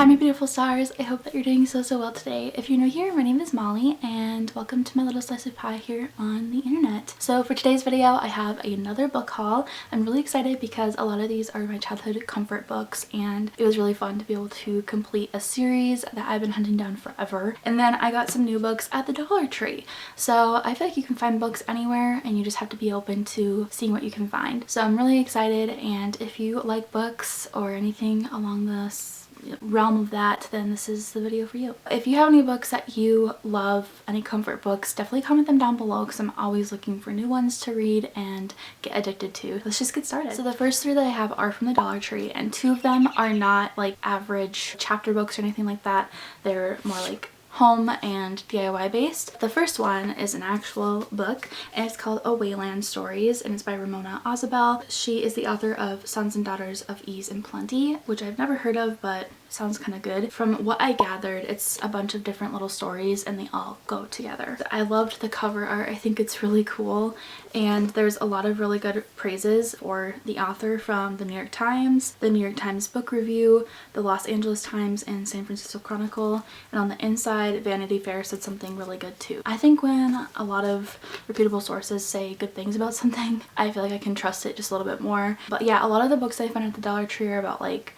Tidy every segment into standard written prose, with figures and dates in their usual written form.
Hi my beautiful stars, I hope that you're doing so well today. If you're new here, my name is Molly and welcome to my little slice of pie here on the internet. So for today's video I have another book haul. I'm really excited because a lot of these are my childhood comfort books and it was really fun to be able to complete a series that I've been hunting down forever. And then I got some new books at the Dollar Tree. So I feel like you can find books anywhere and you just have to be open to seeing what you can find. So I'm really excited, and if you like books or anything along this realm of that, then this is the video for you. If you have any books that you love, any comfort books, definitely comment them down below because I'm always looking for new ones to read and get addicted to. Let's just get started. So the first three that I have are from the Dollar Tree, and two of them are not like average chapter books or anything like that. They're more like home and DIY based. The first one is an actual book and it's called Wayland Stories and it's by Ramona Ozabel. She is the author of Sons and Daughters of Ease and Plenty, which I've never heard of but sounds kind of good. From what I gathered, it's a bunch of different little stories and they all go together. I loved the cover art. I think it's really cool, and there's a lot of really good praises for the author from the New York Times, the New York Times Book Review, the Los Angeles Times, and San Francisco Chronicle. And on the inside, Vanity Fair said something really good too. I think when a lot of reputable sources say good things about something, I feel like I can trust it just a little bit more. But yeah, a lot of the books I found at the Dollar Tree are about like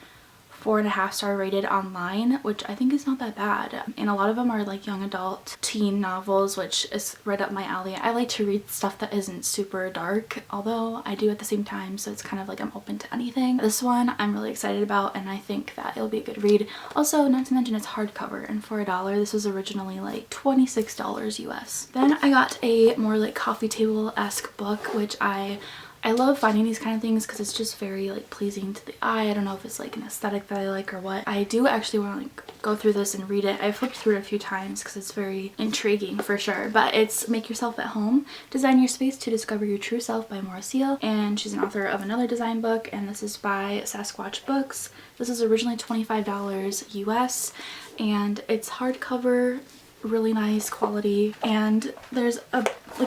4.5-star rated online, which I think is not that bad. And a lot of them are like young adult teen novels, which is right up my alley. I like to read stuff that isn't super dark, although I do at the same time, so it's kind of like I'm open to anything. This one I'm really excited about and I think that it'll be a good read. Also, not to mention it's hardcover, and for $1, this was originally like $26 US. Then I got a more like coffee table-esque book, which I love finding these kind of things because it's just very like pleasing to the eye. I don't know if it's like an aesthetic that I like or what. I do actually want to like go through this and read it. I've flipped through it a few times because it's very intriguing for sure. But it's Make Yourself at Home, Design Your Space to Discover Your True Self by Maura Seal, and she's an author of another design book, and this is by Sasquatch Books. This is originally $25 US and it's hardcover, really nice quality, and there's a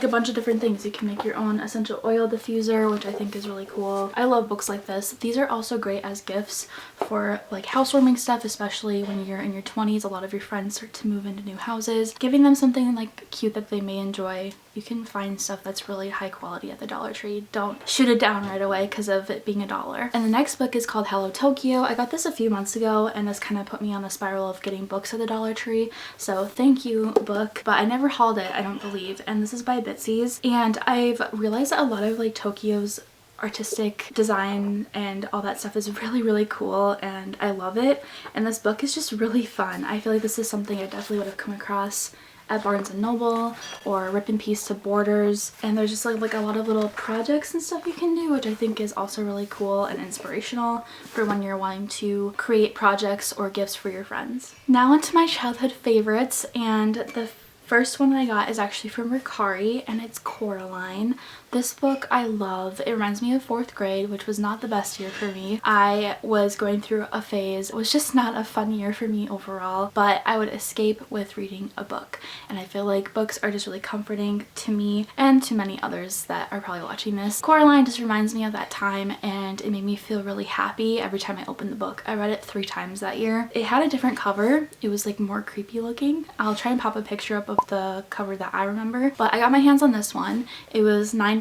bunch of different things. You can make your own essential oil diffuser, which I think is really cool. I love books like this. These are also great as gifts for like housewarming stuff, especially when you're in your 20s. A lot of your friends start to move into new houses. Giving them something like cute that they may enjoy. You can find stuff that's really high quality at the Dollar Tree. Don't shoot it down right away because of it being $1. And the next book is called Hello Tokyo. I got this a few months ago and this kind of put me on the spiral of getting books at the Dollar Tree. So thank you, book. But I never hauled it, I don't believe. And this is by Bitsy's. And I've realized that a lot of like Tokyo's artistic design and all that stuff is really cool and I love it. And this book is just really fun. I feel like this is something I definitely would have come across at Barnes & Noble or Rip and Piece to Borders, and there's just like a lot of little projects and stuff you can do, which I think is also really cool and inspirational for when you're wanting to create projects or gifts for your friends. Now onto my childhood favorites, and the first one that I got is actually from Ricari and it's Coraline. This book I love. It reminds me of 4th grade, which was not the best year for me. I was going through a phase. It was just not a fun year for me overall, but I would escape with reading a book. And I feel like books are just really comforting to me and to many others that are probably watching this. Coraline just reminds me of that time and it made me feel really happy every time I opened the book. I read it 3 times that year. It had a different cover. It was like more creepy looking. I'll try and pop a picture up of the cover that I remember, but I got my hands on this one. It was $9.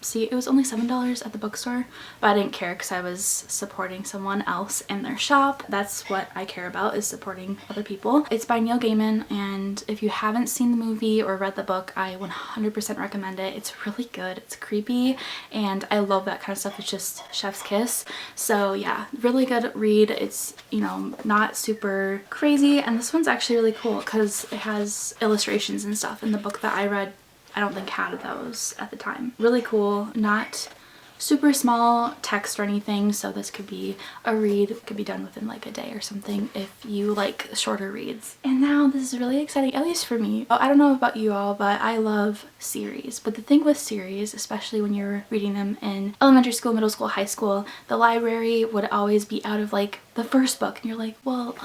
See, it was only $7 at the bookstore, but I didn't care because I was supporting someone else in their shop. That's what I care about, is supporting other people. It's by Neil Gaiman, and if you haven't seen the movie or read the book, I 100% recommend it. It's really good. It's creepy and I love that kind of stuff. It's just chef's kiss. So yeah, really good read. It's, you know, not super crazy, and this one's actually really cool because it has illustrations and stuff. In the book that I read, I don't think had those at the time. Really cool, not super small text or anything, so this could be a read. It could be done within like a day or something if you like shorter reads. And now this is really exciting, at least for me. Oh, I don't know about you all, but I love series. But the thing with series, especially when you're reading them in elementary school, middle school, high school, the library would always be out of like the first book, and you're like, well,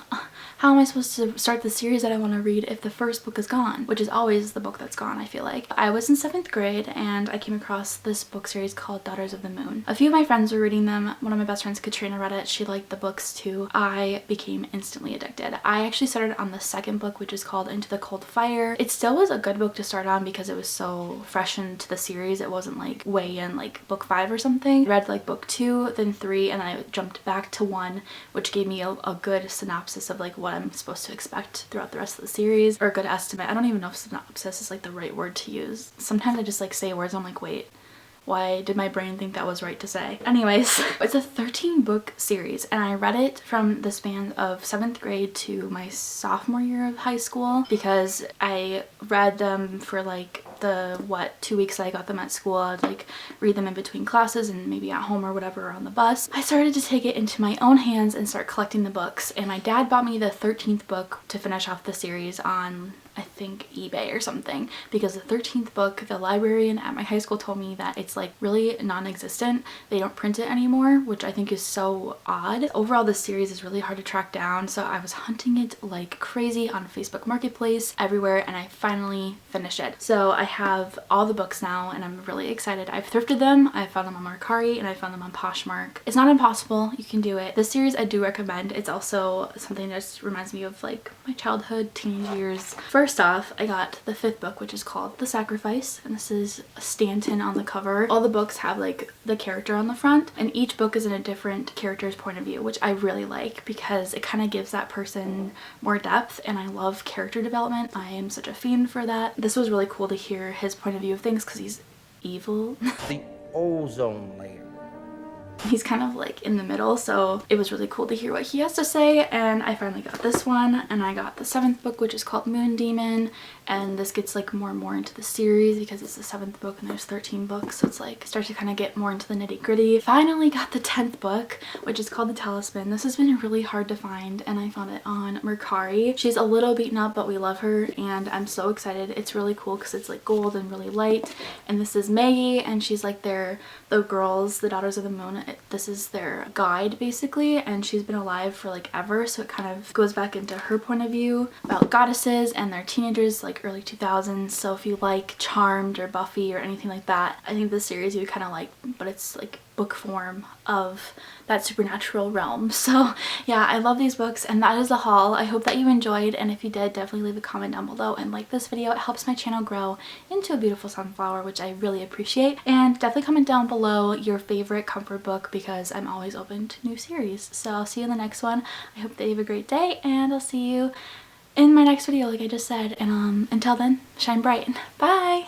how am I supposed to start the series that I want to read if the first book is gone? Which is always the book that's gone, I feel like. I was in 7th grade and I came across this book series called Daughters of the Moon. A few of my friends were reading them. One of my best friends, Katrina, read it. She liked the books too. I became instantly addicted. I actually started on the second book, which is called Into the Cold Fire. It still was a good book to start on because it was so fresh into the series. It wasn't like way in like book 5 or something. I read like book 2, then 3, and then I jumped back to 1, which gave me a good synopsis of like what I'm supposed to expect throughout the rest of the series, or a good estimate. I don't even know if synopsis is like the right word to use. Sometimes I just like say words, I'm like, wait, why did my brain think that was right to say? Anyways, it's a 13-book series, and I read it from the span of 7th grade to my sophomore year of high school because I read them for like the 2 weeks I got them at school. I'd like read them in between classes and maybe at home or whatever, or on the bus. I started to take it into my own hands and start collecting the books, and my dad bought me the 13th book to finish off the series on, I think, eBay or something, because the 13th book, the librarian at my high school told me that it's like really non-existent. They don't print it anymore, which I think is so odd. Overall, this series is really hard to track down, so I was hunting it like crazy on Facebook Marketplace, everywhere, and I finally finished it. So I have all the books now and I'm really excited. I've thrifted them, I found them on Ricari, and I found them on Poshmark. It's not impossible, you can do it. This series I do recommend. It's also something that just reminds me of like my childhood, teenage years. First off, I got the 5th book, which is called The Sacrifice, and this is Stanton on the cover. All the books have like the character on the front, and each book is in a different character's point of view, which I really like because it kind of gives that person more depth, and I love character development. I am such a fiend for that. This was really cool to hear his point of view of things because he's evil. The ozone layer. He's kind of like in the middle, so it was really cool to hear what he has to say. And I finally got this one, and I got the 7th book, which is called Moon Demon, and this gets like more and more into the series because it's the 7th book and there's 13 books, so it's like start to kind of get more into the nitty-gritty. Finally got the 10th book, which is called The Talisman. This has been really hard to find, and I found it on Ricari. She's a little beaten up, but we love her, and I'm so excited. It's really cool because it's like gold and really light, and this is Maggie, and she's like the girls, the Daughters of the Moon. This is their guide basically, and she's been alive for like ever, so it kind of goes back into her point of view about goddesses, and they're teenagers like early 2000s. So if you like Charmed or Buffy or anything like that, I think this series you would kind of like, but it's like book form of that supernatural realm. So yeah, I love these books, and that is the haul. I hope that you enjoyed, and if you did, definitely leave a comment down below and like this video. It helps my channel grow into a beautiful sunflower, which I really appreciate. And definitely comment down below your favorite comfort book because I'm always open to new series. So I'll see you in the next one. I hope that you have a great day, and I'll see you in my next video like I just said. And until then, shine bright. Bye!